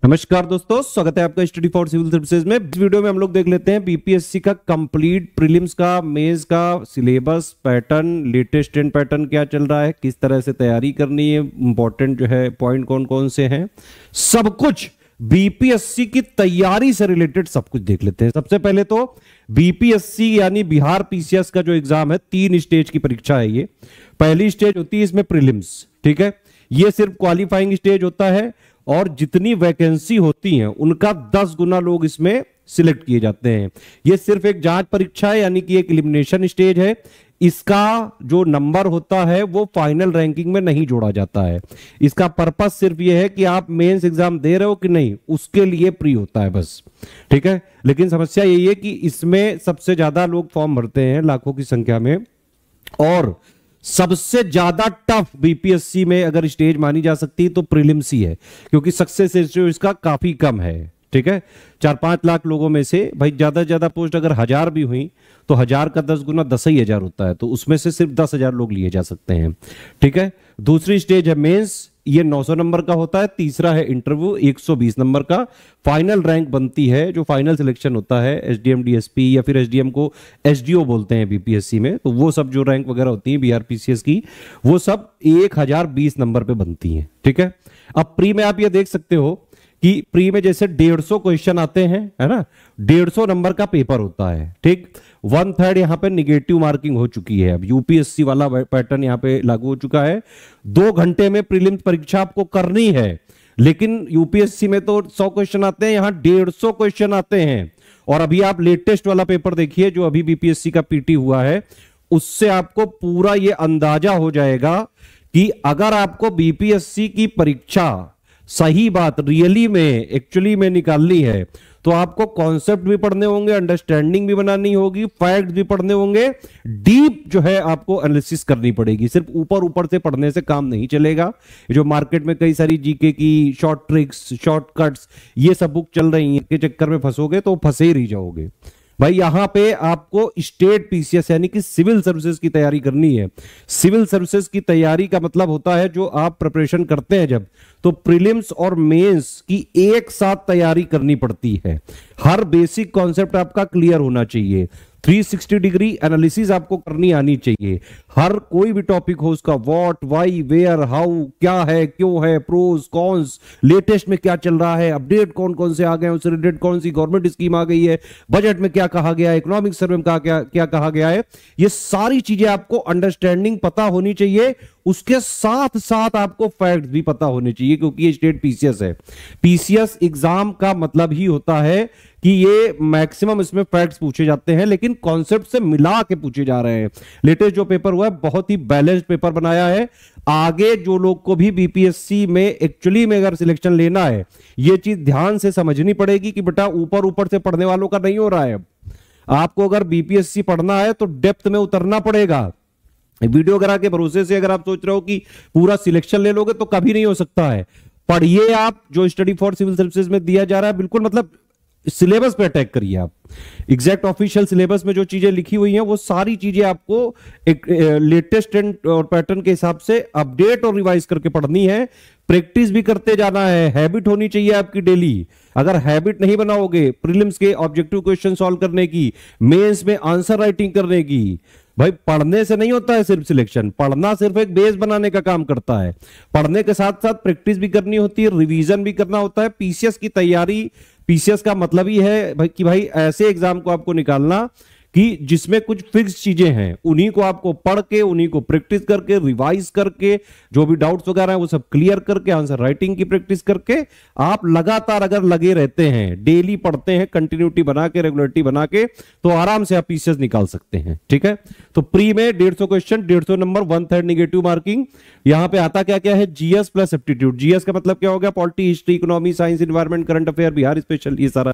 नमस्कार दोस्तों, स्वागत है आपका स्टडी फॉर सिविल सर्विसेज में। इस वीडियो में हम लोग देख लेते हैं बीपीएससी का कंप्लीट प्रीलिम्स का मेंस का syllabus pattern, latest trend pattern क्या चल रहा है, किस तरह से तैयारी करनी है, इंपॉर्टेंट जो है पॉइंट कौन कौन से हैं, सब कुछ बीपीएससी की तैयारी से रिलेटेड सब कुछ देख लेते हैं। सबसे पहले तो बीपीएससी यानी बिहार पीसीएस का जो एग्जाम है, 3 स्टेज की परीक्षा है। ये पहली स्टेज होती है इसमें प्रीलिम्स, ठीक है। ये सिर्फ क्वालिफाइंग स्टेज होता है और जितनी वैकेंसी होती हैं उनका 10 गुना लोग इसमें सिलेक्ट किए जाते हैं। ये सिर्फ एक जांच परीक्षा है, यानी कि एक एलिमिनेशन स्टेज है। इसका जो नंबर होता है वो फाइनल रैंकिंग में नहीं जोड़ा जाता है। इसका पर्पस सिर्फ ये है कि आप मेंस एग्जाम दे रहे हो कि नहीं, उसके लिए प्री होता है बस, ठीक है। लेकिन समस्या यही है कि इसमें सबसे ज्यादा लोग फॉर्म भरते हैं, लाखों की संख्या में, और सबसे ज्यादा टफ बीपीएससी में अगर स्टेज मानी जा सकती है तो प्रीलिम्स ही है, क्योंकि सक्सेस रेशियो इसका काफी कम है, ठीक है। 4-5 लाख लोगों में से भाई ज्यादा ज्यादा पोस्ट अगर 1000 भी हुई तो 1000 का 10 गुना 10,000 होता है, तो उसमें से सिर्फ 10,000 लोग लिए जा सकते हैं, ठीक है। दूसरी स्टेज है मेंस, ये 900 नंबर का होता है। तीसरा है इंटरव्यू, 120 नंबर का। फाइनल रैंक बनती है, जो फाइनल सिलेक्शन होता है एसडीएम डीएसपी या फिर एसडीएम को एसडीओ बोलते हैं बीपीएससी में, तो वो सब जो रैंक वगैरह होती है बीआरपीसीएस की, वो सब 1020 नंबर पे बनती है, ठीक है। अब प्री में आप ये देख सकते हो कि प्री में जैसे 150 क्वेश्चन आते हैं, है ना, 150 नंबर का पेपर होता है, ठीक। 1/3 यहां पे निगेटिव मार्किंग हो चुकी है। अब यूपीएससी वाला पैटर्न यहां पे लागू हो चुका है। 2 घंटे में प्रीलिम्स परीक्षा आपको करनी है, लेकिन यूपीएससी में तो 100 क्वेश्चन आते हैं, यहां 150 क्वेश्चन आते हैं। और अभी आप लेटेस्ट वाला पेपर देखिए जो अभी बीपीएससी का पीटी हुआ है, उससे आपको पूरा ये अंदाजा हो जाएगा कि अगर आपको बीपीएससी की परीक्षा सही बात रियली में एक्चुअली में निकालनी है तो आपको कॉन्सेप्ट भी पढ़ने होंगे, अंडरस्टैंडिंग भी बनानी होगी, फैक्ट भी पढ़ने होंगे, डीप जो है आपको एनालिसिस करनी पड़ेगी। सिर्फ ऊपर ऊपर से पढ़ने से काम नहीं चलेगा। जो मार्केट में कई सारी जीके की शॉर्ट ट्रिक्स, शॉर्टकट्स, ये सब बुक चल रही हैं, के चक्कर में फंसोगे तो फंसे ही रह जाओगे। भाई यहां पे आपको स्टेट पीसीएस यानी कि सिविल सर्विसेज की तैयारी करनी है। सिविल सर्विसेज की तैयारी का मतलब होता है जो आप प्रिपरेशन करते हैं जब, तो प्रीलिम्स और मेंस की एक साथ तैयारी करनी पड़ती है। हर बेसिक कॉन्सेप्ट आपका क्लियर होना चाहिए। 360 डिग्री एनालिसिस आपको करनी आनी चाहिए। हर कोई भी टॉपिक हो, उसका व्हाट, व्हाई, वेयर, हाउ, क्या है, क्यों है, प्रोज कॉन्स, लेटेस्ट में क्या चल रहा है, अपडेट कौन कौन से आ गए, उससे रिलेटेड कौन सी गवर्नमेंट स्कीम आ गई है, बजट में क्या कहा गया है, इकोनॉमिक सर्वे में क्या कहा गया है, ये सारी चीजें आपको अंडरस्टैंडिंग पता होनी चाहिए। उसके साथ साथ आपको फैक्ट्स भी पता होने चाहिए, क्योंकि ये स्टेट पीसीएस है। पीसीएस एग्जाम का मतलब ही होता है कि ये मैक्सिमम इसमें फैक्ट्स पूछे जाते हैं, लेकिन कॉन्सेप्ट से मिला के पूछे जा रहे हैं। लेटेस्ट जो पेपर हुआ है बहुत ही बैलेंस्ड पेपर बनाया है। आगे जो लोग को भी बीपीएससी में एक्चुअली में अगर सिलेक्शन लेना है, ये चीज ध्यान से समझनी पड़ेगी कि बेटा ऊपर ऊपर से पढ़ने वालों का नहीं हो रहा है। आपको अगर बीपीएससी पढ़ना है तो डेप्थ में उतरना पड़ेगा। वीडियो वगैरह के भरोसे से अगर आप सोच रहे हो कि पूरा सिलेक्शन ले लोगे तो कभी नहीं हो सकता है। पढ़िए आप, जो स्टडी फॉर सिविल सर्विसेज में दिया जा रहा है, बिल्कुल मतलब सिलेबस पे अटैक करिए आप। एग्जैक्ट ऑफिशियल सिलेबस में जो चीजें लिखी हुई हैं वो सारी चीजें आपको एक लेटेस्ट ट्रेंड और पैटर्न के हिसाब से अपडेट और रिवाइज करके पढ़नी है। प्रैक्टिस भी करते जाना है, हैबिट होनी चाहिए आपकी डेली। अगर हैबिट नहीं बनाओगे प्रीलिम्स के ऑब्जेक्टिव क्वेश्चन सॉल्व करने की, मेंस में आंसर राइटिंग करने की, भाई पढ़ने से नहीं होता है सिर्फ सिलेक्शन। पढ़ना सिर्फ एक बेस बनाने का काम करता है। पढ़ने के साथ साथ प्रैक्टिस भी करनी होती है, रिवीजन भी करना होता है। पीसीएस की तैयारी, पीसीएस का मतलब ही है भाई कि भाई ऐसे एग्जाम को आपको निकालना कि जिसमें कुछ फिक्स चीजें हैं, उन्हीं को आपको पढ़ के, उन्हीं को प्रैक्टिस करके, रिवाइज करके, जो भी डाउट्स वगैरह हैं वो सब क्लियर करके, आंसर राइटिंग की प्रैक्टिस करके आप लगातार अगर लगे रहते हैं, डेली पढ़ते हैं, कंटिन्यूटी बना के, रेगुलरिटी बना के, तो आराम से आप पीसीएस निकाल सकते हैं, ठीक है। तो प्री में 150 क्वेश्चन, 150 नंबर, 1/3 निगेटिव मार्किंग। यहां पे आता क्या क्या है, जीएस प्लस एप्टीट्यूड। जीएस का मतलब क्या हो गया, polity, history, economy, science, environment, current affair, Bihar special, ये सारा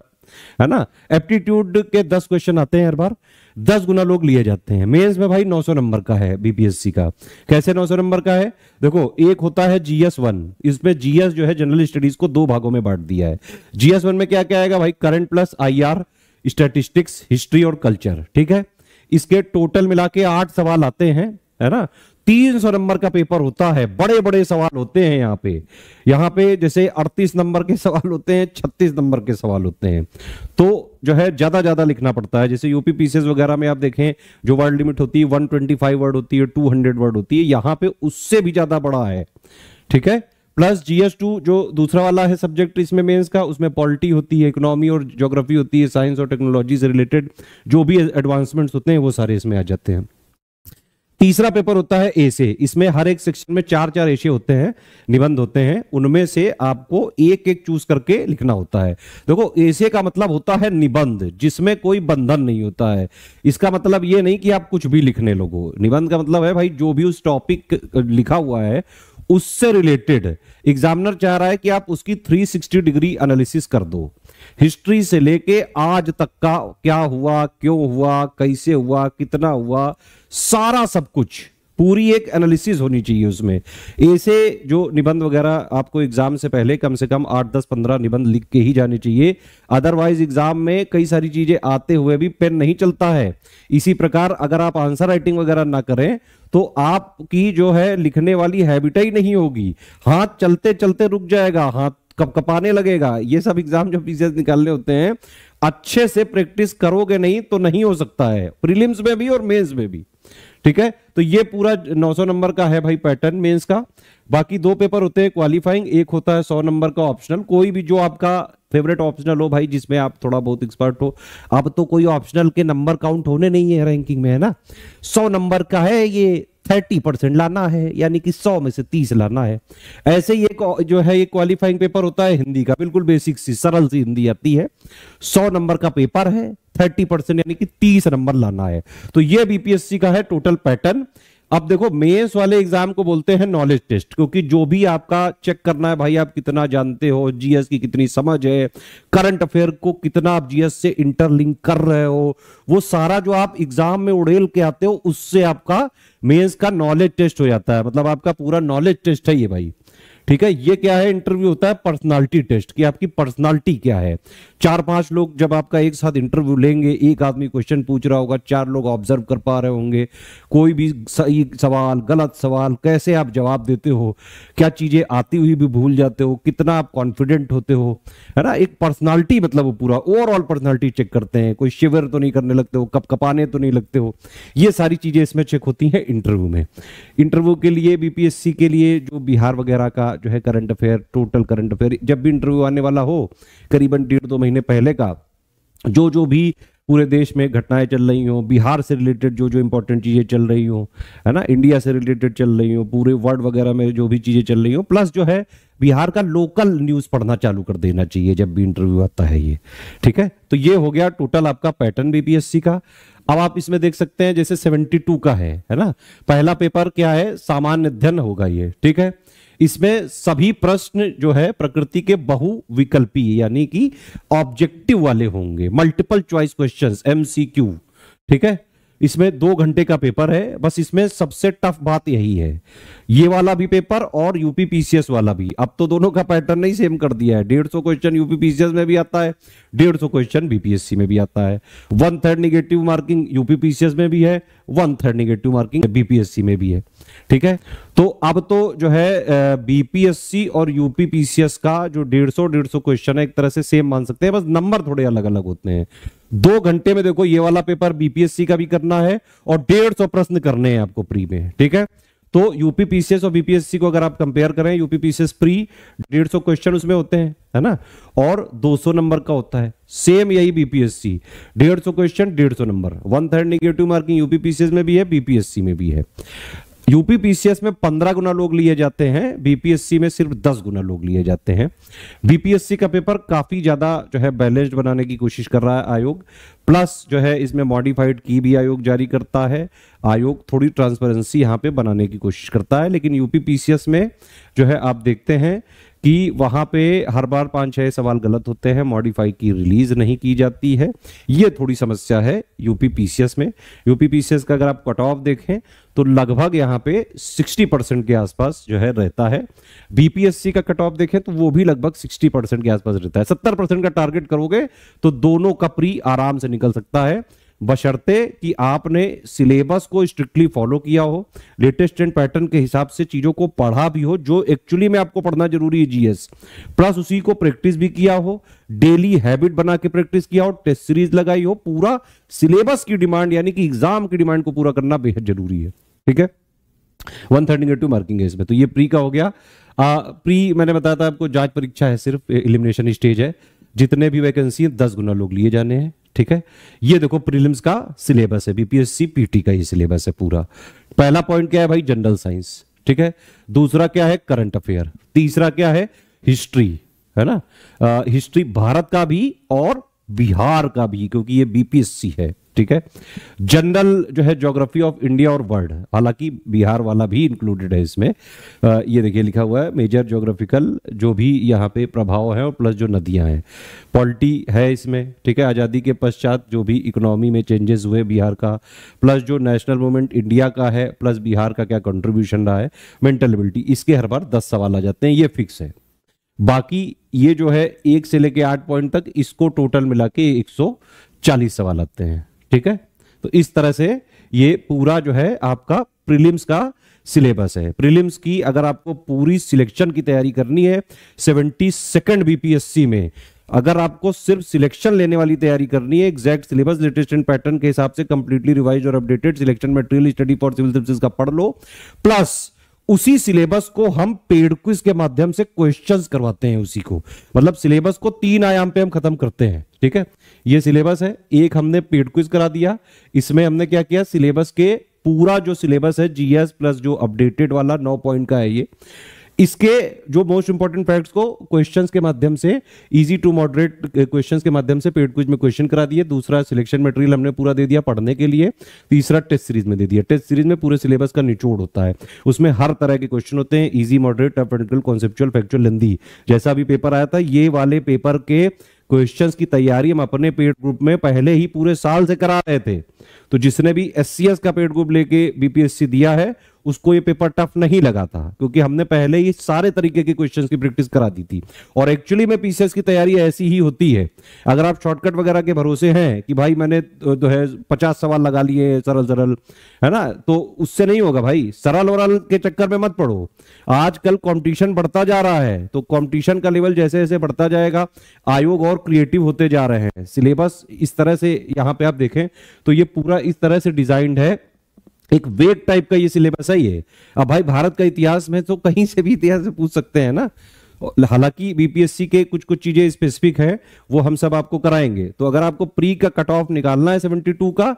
है ना। एप्टीट्यूड के 10 क्वेश्चन आते हैं हर बार, 10 गुना लोग लिए जाते हैं। मेंस में भाई 900 नंबर का है बीपीएससी का। कैसे 900 नंबर का है, देखो एक होता है जीएस 1, इसमें जीएस जो है जनरल स्टडीज को 2 भागों में बांट दिया है। जीएस 1 में क्या क्या आएगा भाई, current plus IR, statistics, history और कल्चर, ठीक है। इसके टोटल मिला के 8 सवाल आते हैं, है ना। 300 नंबर का पेपर होता है, बड़े बड़े सवाल होते हैं यहाँ पे जैसे 38 नंबर के सवाल होते हैं, 36 नंबर के सवाल होते हैं, तो जो है ज्यादा लिखना पड़ता है। जैसे यूपी पीसीएस वगैरह में आप देखें जो वर्ड लिमिट होती है 125 वर्ड होती है, 200 वर्ड होती है, यहाँ पे उससे भी ज्यादा बड़ा है, ठीक है। प्लस GS2 जो दूसरा वाला है सब्जेक्ट इसमें मेंस का, उसमें पॉलिटी होती है, इकोनॉमी और ज्योग्राफी होती है, साइंस और टेक्नोलॉजी से रिलेटेड जो भी एडवांसमेंट्स होते हैं वो सारे इसमें आ जाते हैं। तीसरा पेपर होता है एसे, इसमें हर एक सेक्शन में 4-4 एसे होते हैं, निबंध होते हैं, उनमें से आपको एक एक चूज करके लिखना होता है। देखो एसे का मतलब होता है निबंध, जिसमें कोई बंधन नहीं होता है। इसका मतलब ये नहीं कि आप कुछ भी लिखने लगो, निबंध का मतलब है भाई जो भी उस टॉपिक लिखा हुआ है उससे रिलेटेड एग्जामिनर चाह रहा है कि आप उसकी 360 डिग्री एनालिसिस कर दो, हिस्ट्री से लेके आज तक का क्या हुआ, क्यों हुआ, कैसे हुआ, कितना हुआ, सारा सब कुछ, पूरी एक एनालिसिस होनी चाहिए उसमें। ऐसे जो निबंध वगैरह आपको एग्जाम से पहले कम से कम 8, 10, 15 निबंध लिख के ही जाने चाहिए, अदरवाइज एग्जाम में कई सारी चीजें आते हुए भी पेन नहीं चलता है। इसी प्रकार अगर आप आंसर राइटिंग वगैरह ना करें तो आपकी जो है लिखने वाली हैबिट ही नहीं होगी, हाथ चलते चलते रुक जाएगा, हाथ कपकपाने लगेगा। ये सब एग्जाम जो पीसीएस निकालने होते हैं अच्छे से प्रैक्टिस करोगे नहीं तो नहीं हो सकता है, प्रीलिम्स में भी और मेंस में भी, ठीक है। तो ये पूरा 900 नंबर का है भाई पैटर्न मेंस का। बाकी 2 पेपर होते हैं क्वालिफाइंग, एक होता है 100 नंबर का ऑप्शनल, कोई भी जो आपका फेवरेट ऑप्शनल हो भाई, जिसमें आप थोड़ा बहुत एक्सपर्ट हो। अब तो कोई ऑप्शनल के नंबर काउंट होने नहीं है रैंकिंग में, है ना। 100 नंबर का है, ये 30% लाना है, यानी कि 100 में से 30 लाना है। ऐसे ही एक जो है ये क्वालिफाइंग पेपर होता है हिंदी का, बिल्कुल बेसिक सी सरल सी हिंदी आती है, 100 नंबर का पेपर है, 30% यानी कि 30 नंबर लाना है। तो ये बीपीएससी का है टोटल पैटर्न। अब देखो मेंस वाले एग्जाम को बोलते हैं नॉलेज टेस्ट, क्योंकि जो भी आपका चेक करना है भाई आप कितना जानते हो, जीएस की कितनी समझ है, करंट अफेयर को कितना आप जीएस से इंटरलिंक कर रहे हो, वो सारा जो आप एग्जाम में उड़ेल के आते हो उससे आपका मेंस का नॉलेज टेस्ट हो जाता है। मतलब आपका पूरा नॉलेज टेस्ट है ये भाई, ठीक है। ये क्या है, इंटरव्यू होता है पर्सनालिटी टेस्ट की, आपकी पर्सनालिटी क्या है। 4-5 लोग जब आपका एक साथ इंटरव्यू लेंगे, एक आदमी क्वेश्चन पूछ रहा होगा, 4 लोग ऑब्जर्व कर पा रहे होंगे, कोई भी सही सवाल गलत सवाल कैसे आप जवाब देते हो, क्या चीजें आती हुई भी भूल जाते हो, कितना आप कॉन्फिडेंट होते हो, है ना। एक पर्सनालिटी मतलब वो पूरा ओवरऑल पर्सनालिटी चेक करते हैं, कोई शिविर तो नहीं करने लगते हो, कपकपाने तो नहीं लगते हो, ये सारी चीजें इसमें चेक होती हैं इंटरव्यू में। इंटरव्यू के लिए बीपीएससी के लिए जो बिहार वगैरह का जो है current affair, total current affair, जब भी इंटरव्यू आने वाला हो करीबन 1.5-2 महीने पहले का जो भी पूरे देश में घटनाएं चल रही हो, बिहार से रिलेटेड जो इंपॉर्टेंट चीजें चल रही हो, है ना, इंडिया से रिलेटेड चल रही हो, पूरे वर्ल्ड वगैरह में जो भी चीजें चल रही हो, प्लस जो है बिहार का लोकल न्यूज पढ़ना चालू कर देना चाहिए जब भी इंटरव्यू आता है ये, ठीक है। तो ये हो गया टोटल आपका पैटर्न बीपीएससी का। अब आप इसमें देख सकते हैं जैसे 72 का है ना। पहला पेपर क्या है, सामान्य अध्ययन होगा ये, ठीक है। इसमें सभी प्रश्न जो है प्रकृति के बहुविकल्पी यानी कि ऑब्जेक्टिव वाले होंगे, मल्टीपल चॉइस क्वेश्चंस, एमसीक्यू, ठीक है। इसमें 2 घंटे का पेपर है। बस इसमें सबसे टफ बात यही है, ये वाला भी पेपर और यूपी पीसीएस वाला भी, अब तो दोनों का पैटर्न नहीं सेम कर दिया है। 150 क्वेश्चन यूपी पीसीएस में भी आता है, 150 क्वेश्चन बीपीएससी में भी आता है। 1/3 निगेटिव मार्किंग यूपी पीसीएस में भी है, 1/3 निगेटिव मार्किंग बीपीएससी में भी है, ठीक है। तो अब तो जो है बीपीएससी और यूपी पीसीएस का जो 150 क्वेश्चन है एक तरह से सेम मान सकते हैं, बस नंबर थोड़े अलग अलग होते हैं। 2 घंटे में देखो ये वाला पेपर बीपीएससी का भी करना है और 150 प्रश्न करने हैं आपको प्री में, ठीक है। तो यूपी पीसीएस और बीपीएससी को अगर आप कंपेयर करें, यूपी पीसीएस प्री 150 क्वेश्चन उसमें होते हैं, है ना, और 200 नंबर का होता है। सेम यही BPSC 150 question 150 number, 1/3 negative marking UP PCS में भी है, बीपीएससी में भी है। यूपी पीसीएस में 15 गुना लोग लिए जाते हैं, बीपीएससी में सिर्फ 10 गुना लोग लिए जाते हैं। बीपीएससी का पेपर काफी ज्यादा जो है बैलेंस्ड बनाने की कोशिश कर रहा है आयोग, प्लस जो है इसमें मॉडिफाइड की भी आयोग जारी करता है। आयोग थोड़ी ट्रांसपेरेंसी यहाँ पे बनाने की कोशिश करता है, लेकिन यूपी पीसीएस में जो है आप देखते हैं कि वहां पे हर बार 5-6 सवाल गलत होते हैं, मॉडिफाई की रिलीज नहीं की जाती है, ये थोड़ी समस्या है यूपी पीसीएस में। यूपी पीसीएस का अगर आप कट ऑफ देखें तो लगभग यहाँ पे 60% के आसपास जो है रहता है। बीपीएससी का कट ऑफ देखें तो वो भी लगभग 60% के आसपास रहता है। 70% का टारगेट करोगे तो दोनों का प्री आराम से निकल सकता है। बशर्ते कि आपने सिलेबस को स्ट्रिक्टली फॉलो किया हो, लेटेस्ट ट्रेंड पैटर्न के हिसाब से चीजों को पढ़ा भी हो, जो एक्चुअली में आपको पढ़ना जरूरी है जीएस, प्लस उसी को प्रैक्टिस भी किया हो, डेली हैबिट बना के प्रैक्टिस किया हो, टेस्ट सीरीज लगाई हो, पूरा सिलेबस की डिमांड यानी कि एग्जाम की डिमांड को पूरा करना बेहद जरूरी है। ठीक है, 132 मार्किंग है इसमें। तो ये प्री का हो गया। प्री मैंने बताया था आपको, जांच परीक्षा है, सिर्फ एलिमिनेशन स्टेज है, जितने भी वैकेंसी है 10 गुना लोग लिए जाने हैं। ठीक है, ये देखो प्रीलिम्स का सिलेबस है, बीपीएससी पीटी का ये सिलेबस है पूरा। पहला पॉइंट क्या है भाई, जनरल साइंस। ठीक है, दूसरा क्या है, करंट अफेयर। तीसरा क्या है, हिस्ट्री, है ना, हिस्ट्री भारत का भी और बिहार का भी, क्योंकि ये बीपीएससी है। ठीक है, जनरल जो है ज्योग्राफी ऑफ इंडिया और वर्ल्ड, हालांकि बिहार वाला भी इंक्लूडेड है इसमें। ये देखिए लिखा हुआ है मेजर ज्योग्राफिकल जो भी यहाँ पे प्रभाव है, और प्लस जो नदियां हैं, पॉलिटी है इसमें। ठीक है, आज़ादी के पश्चात जो भी इकोनॉमी में चेंजेस हुए बिहार का, प्लस जो नेशनल मूवमेंट इंडिया का है, प्लस बिहार का क्या कंट्रीब्यूशन रहा है, मेंटल एबिलिटी, इसके हर बार 10 सवाल आ जाते हैं, ये फिक्स है। बाकी ये जो है 1 से लेके 8 पॉइंट तक, इसको टोटल मिला के 140 सवाल आते हैं। ठीक है, तो इस तरह से ये पूरा जो है आपका प्रीलिम्स का सिलेबस है। प्रीलिम्स की अगर आपको पूरी सिलेक्शन की तैयारी करनी है 72nd बीपीएससी में, अगर आपको सिर्फ सिलेक्शन लेने वाली तैयारी करनी है, exact syllabus latest and pattern के हिसाब से कंप्लीटली रिवाइज और updated selection material study for civil services का पढ़ लो, प्लस उसी सिलेबस को हम पेड क्विज के माध्यम से क्वेश्चंस करवाते हैं उसी को, मतलब सिलेबस को 3 आयाम पे हम खत्म करते हैं। ठीक है, ये सिलेबस है, एक हमने पेड क्विज करा दिया, इसमें हमने क्या किया, सिलेबस के पूरा जो सिलेबस है जीएस प्लस जो अपडेटेड वाला 9 पॉइंट का है ये, इसके जो मोस्ट इंपॉर्टेंट फैक्ट्स को क्वेश्चंस के माध्यम से, इजी टू मॉडरेट क्वेश्चंस के माध्यम से पेड क्विज में क्वेश्चन करा दिए। दूसरा सिलेक्शन मटेरियल हमने पूरा दे दिया पढ़ने के लिए। तीसरा टेस्ट सीरीज में दे दिया। टेस्ट सीरीज में पूरे सिलेबस का निचोड़ होता है, उसमें हर तरह के क्वेश्चन होते हैं, easy, moderate, tough, critical, conceptual, factual, lengthy, जैसा भी पेपर आया था। ये वाले पेपर के क्वेश्चंस की तैयारी हम अपने पेड ग्रुप में पहले ही पूरे साल से करा रहे थे, तो जिसने भी एससीएस का पेड ग्रुप लेके बीपीएससी दिया है उसको ये पेपर टफ नहीं लगा था, क्योंकि हमने पहले ही सारे तरीके के क्वेश्चंस की प्रैक्टिस करा दी थी। और एक्चुअली में पीसीएस की तैयारी ऐसी ही होती है। अगर आप शॉर्टकट वगैरह के भरोसे हैं कि भाई मैंने जो है 50 सवाल लगा लिए सरल सरल, है ना, तो उससे नहीं होगा भाई। सरल वरल के चक्कर में मत पड़ो। आजकल कंपटीशन बढ़ता जा रहा है, तो कंपटीशन का लेवल जैसे जैसे बढ़ता जाएगा, आयोग और क्रिएटिव होते जा रहे हैं। सिलेबस इस तरह से यहाँ पे आप देखें तो ये पूरा इस तरह से डिजाइंड है, एक वेट टाइप का ये सिलेबस है ये। अब भाई भारत का इतिहास में तो कहीं से भी इतिहास से पूछ सकते हैं ना, हालांकि बीपीएससी के कुछ कुछ चीजें स्पेसिफिक है, वो हम सब आपको कराएंगे। तो अगर आपको प्री का कट ऑफ निकालना है 72 का,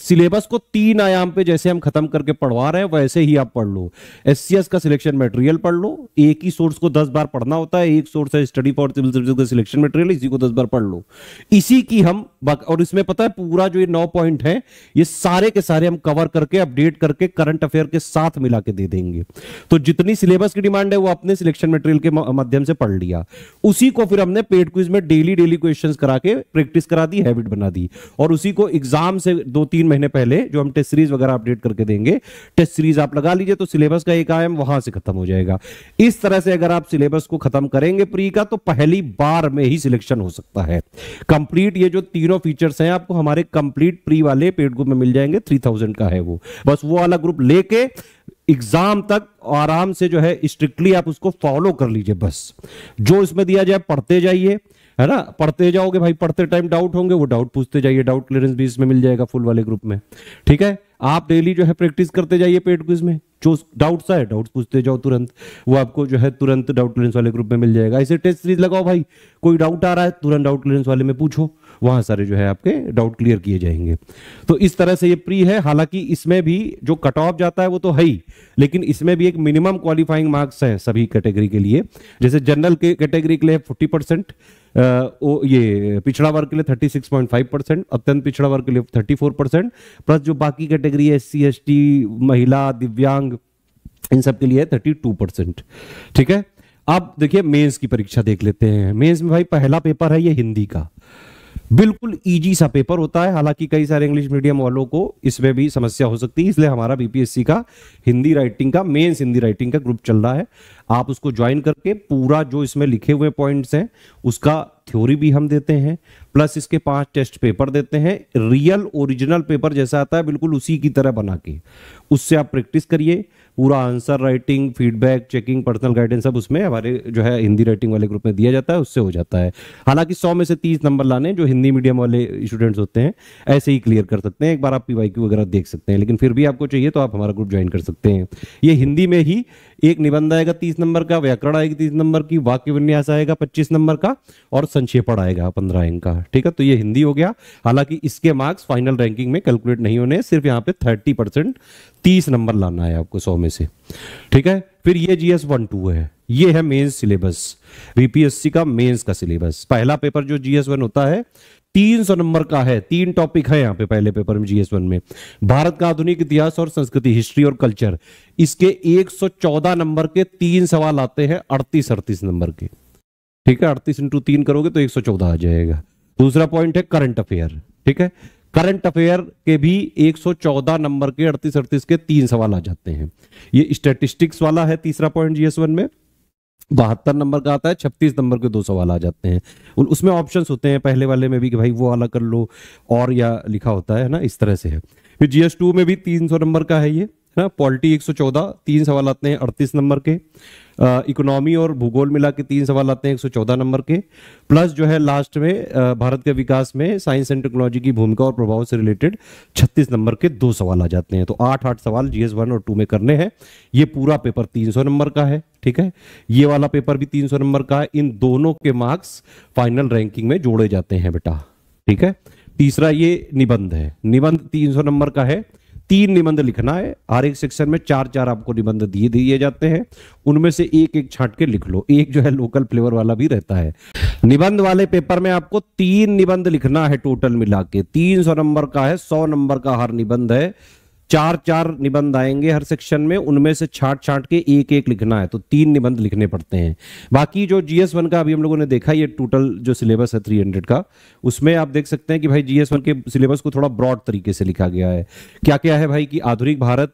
सिलेबस को 3 आयाम पे जैसे हम खत्म करके पढ़वा रहे हैं वैसे ही आप पढ़ लो। एससीएस का सिलेक्शन मटेरियल पढ़ लो, एक ही सोर्स को 10 बार पढ़ना होता है, एक सोर्स है स्टडी फॉर सिविल सर्विसेज का सिलेक्शन मटेरियल, इसी को 10 बार पढ़ लो। इसी की हम और इसमें पता है पूरा जो ये 9 पॉइंट है ये सारे के सारे हम कवर करके अपडेट करके करंट अफेयर के साथ मिला के दे देंगे। तो जितनी सिलेबस की डिमांड है वो अपने सिलेक्शन मटेरियल के माध्यम से पढ़ लिया, उसी को फिर हमने पेड क्विज में डेली क्वेश्चंस करा के प्रैक्टिस करा दी, हैबिट बना दी, और उसी को एग्जाम से 2-3 महीने पहले जो हम टेस्ट सीरीज वगैरह अपडेट करके देंगे, टेस्ट सीरीज आप लगा लीजिए तो सिलेबस का एक आयाम वहां से खत्म हो जाएगा। इस तरह से अगर आप सिलेबस को खत्म करेंगे प्री का, तो पहली बार में ही सिलेक्शन हो सकता है। कंप्लीट ये जो तीनों फीचर्स हैं आपको हमारे कंप्लीट प्री वाले पेड ग्रुप में मिल जाएंगे, 3000 का है वो। बस वो वाला ग्रुप लेके एग्जाम तक आराम से जो है स्ट्रिक्टली आप उसको फॉलो कर लीजिए। बस जो इसमें दिया जाए पढ़ते जाइए, है ना, पढ़ते जाओगे भाई, पढ़ते टाइम डाउट होंगे वो डाउट पूछते जाइए, डाउट क्लियरेंस भी इसमें मिल जाएगा फुल वाले ग्रुप में। ठीक है, आप डेली जो है प्रैक्टिस करते जाइए पेड क्विज में, जो डाउट्स आए डाउट्स पूछते जाओ तुरंत, वो आपको जो है तुरंत डाउट क्लियरेंस वाले ग्रुप में मिल जाएगा। ऐसे टेस्ट सीरीज लगाओ भाई, कोई डाउट आ रहा है तुरंत डाउट क्लियरेंस वाले में पूछो, वहां सारे जो है आपके डाउट क्लियर किए जाएंगे। तो इस तरह से ये प्री है। हालांकि इसमें भी जो कट ऑफ जाता है वो तो है ही, लेकिन इसमें भी एक मिनिमम क्वालिफाइंग मार्क्स हैं सभी कैटेगरी के लिए। जैसे जनरल के कैटेगरी के लिए 40%, ये पिछड़ा वर्ग के लिए 36.5%, अत्यंत पिछड़ा वर्ग के लिए 34%, प्लस जो बाकी कैटेगरी है SC ST, महिला, दिव्यांग, इन सब के लिए 32%। ठीक है, अब देखिए मेंस की परीक्षा देख लेते हैं। मेंस में भाई पहला पेपर है ये हिंदी का, बिल्कुल इजी सा पेपर होता है। हालांकि कई सारे इंग्लिश मीडियम वालों को इसमें भी समस्या हो सकती है, इसलिए हमारा बीपीएससी का हिंदी राइटिंग का, मेंस हिंदी राइटिंग का ग्रुप चल रहा है। आप उसको ज्वाइन करके पूरा जो इसमें लिखे हुए पॉइंट्स हैं उसका थ्योरी भी हम देते हैं, प्लस इसके 5 टेस्ट पेपर देते हैं, रियल ओरिजिनल पेपर जैसा आता है बिल्कुल उसी की तरह बना के, उससे आप प्रैक्टिस करिए। पूरा answer writing, feedback, checking, personal guidance सब उसमें हमारे जो है हिंदी राइटिंग वाले ग्रुप में दिया जाता है, उससे हो जाता है। हालांकि 100 में से 30 नंबर लाने जो हिंदी मीडियम वाले स्टूडेंट्स होते हैं ऐसे ही क्लियर कर सकते हैं, एक बार आप पीवाईक्यू वगैरह देख सकते हैं, लेकिन फिर भी आपको चाहिए तो आप हमारा ग्रुप ज्वाइन कर सकते हैं। ये हिंदी में ही एक निबंध आएगा 30 नंबर का, व्याकरण आएगी 30 नंबर की, वाक्य विन्यास आएगा 25 नंबर का और संक्षेपण आएगा 15 अंक का। ठीक है, तो ये हिंदी हो गया। हालांकि इसके मार्क्स फाइनल रैंकिंग में कैलकुलेट नहीं होने, सिर्फ यहाँ पे 30% 30 नंबर लाना है आपको 100 में से। ठीक है, फिर ये GS 1-2 है, ये है मेंस सिलेबस, बीपीएससी का मेंस का सिलेबस। पहला पेपर जो GS 1 होता है 300 नंबर का है, 3 टॉपिक है यहाँ पे पहले पेपर में GS 1 में। भारत का आधुनिक इतिहास और संस्कृति, हिस्ट्री और कल्चर, इसके 114 नंबर के 3 सवाल आते हैं 38 नंबर के। ठीक है, 38 × 3 करोगे तो 114 आ जाएगा। दूसरा पॉइंट है करंट अफेयर। ठीक है, करंट अफेयर के भी 114 नंबर के 38 के 3 सवाल आ जाते हैं। ये स्टैटिस्टिक्स वाला है तीसरा पॉइंट GS 1 में, 72 नंबर का आता है, 36 नंबर के 2 सवाल आ जाते हैं। उसमें ऑप्शंस होते हैं पहले वाले में भी कि भाई वो वाला कर लो और या लिखा होता है ना, इस तरह से है। फिर GS 2 में भी 300 नंबर का है ये ना, पॉलिटी 114 3 सवाल आते हैं 38 नंबर के, इकोनॉमी और भूगोल मिला के 3 सवाल आते हैं 114 नंबर के, प्लस जो है लास्ट में भारत के विकास में साइंस एंड टेक्नोलॉजी की भूमिका और प्रभाव से रिलेटेड 36 नंबर के 2 सवाल आ जाते हैं। तो 8 सवाल GS 1 और 2 में करने हैं। ये पूरा पेपर 300 नंबर का है। ठीक है, ये वाला पेपर भी 300 नंबर का है। इन दोनों के मार्क्स फाइनल रैंकिंग में जोड़े जाते हैं बेटा। ठीक है, तीसरा ये निबंध है, निबंध 300 नंबर का है। 3 निबंध लिखना है, हर एक सेक्शन में 4 आपको निबंध दिए जाते हैं, उनमें से एक छांट के लिख लो। एक जो है लोकल फ्लेवर वाला भी रहता है। निबंध वाले पेपर में आपको 3 निबंध लिखना है टोटल मिला के, 300 नंबर का है, 100 नंबर का हर निबंध है। 4 निबंध आएंगे हर सेक्शन में, उनमें से छांट के एक लिखना है, तो 3 निबंध लिखने पड़ते हैं। बाकी जो GS 1 का अभी हम लोगों ने देखा, ये टोटल जो सिलेबस है 300 का, उसमें आप देख सकते हैं कि भाई GS 1 के सिलेबस को थोड़ा ब्रॉड तरीके से लिखा गया है। क्या क्या है भाई कि आधुनिक भारत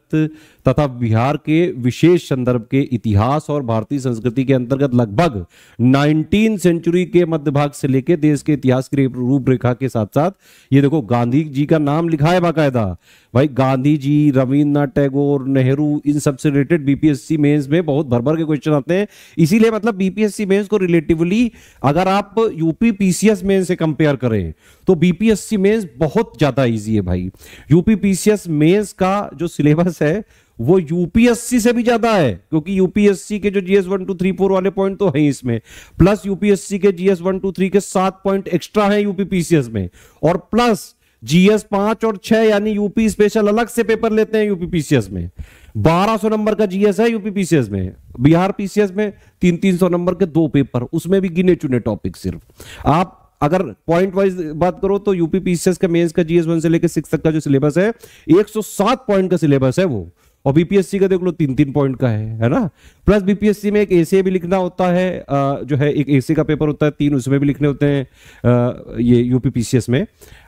तथा बिहार के विशेष संदर्भ के इतिहास और भारतीय संस्कृति के अंतर्गत लगभग 19 सेंचुरी के मध्य भाग से लेकर देश के इतिहास की रूपरेखा के साथ साथ ये देखो गांधी जी का नाम लिखा है बाकायदा। भाई गांधी जी, रविन्द्रनाथ टैगोर, नेहरू, इन सब से रिलेटेड बीपीएससी मेंस में बहुत भर के क्वेश्चन आते हैं। इसीलिए मतलब बीपीएससी मेंस को रिलेटिवली अगर आप यूपी पीसीएस मेंस से कंपेयर करें तो बीपीएससी मेंस बहुत ज्यादा इजी है भाई। यूपी पीसीएस मेंस का जो सिलेबस है वो यूपीएससी से भी ज्यादा है, क्योंकि यूपीएससी के जो GS 1 2 3 4 वाले पॉइंट तो हैं इसमें, प्लस यूपीएससी के GS 1 2 3 के 7 पॉइंट एक्स्ट्रा हैं यूपी पीसीएस में, और प्लस GS 5 और 6 यानी यूपी स्पेशल अलग से पेपर लेते हैं यूपी पीसीएस में। 1200 नंबर का GS है यूपी पीसीएस में। बिहार पीसीएस में 300 नंबर के 2 पेपर, उसमें भी गिने चुने टॉपिक। सिर्फ आप अगर पॉइंट वाइज बात करो तो यूपी पीसीएस का मेंस का GS 1 से लेकर 6 तक का जो सिलेबस है 107 पॉइंट का सिलेबस है वो, और बीपीएससी का देख लो 3 पॉइंट का है ना। प्लस बीपीएससी में एक एसे भी लिखना होता है, जो है एक एसे का पेपर होता है 3, उसमें भी लिखने होते हैं ये यूपी पीसीएस में,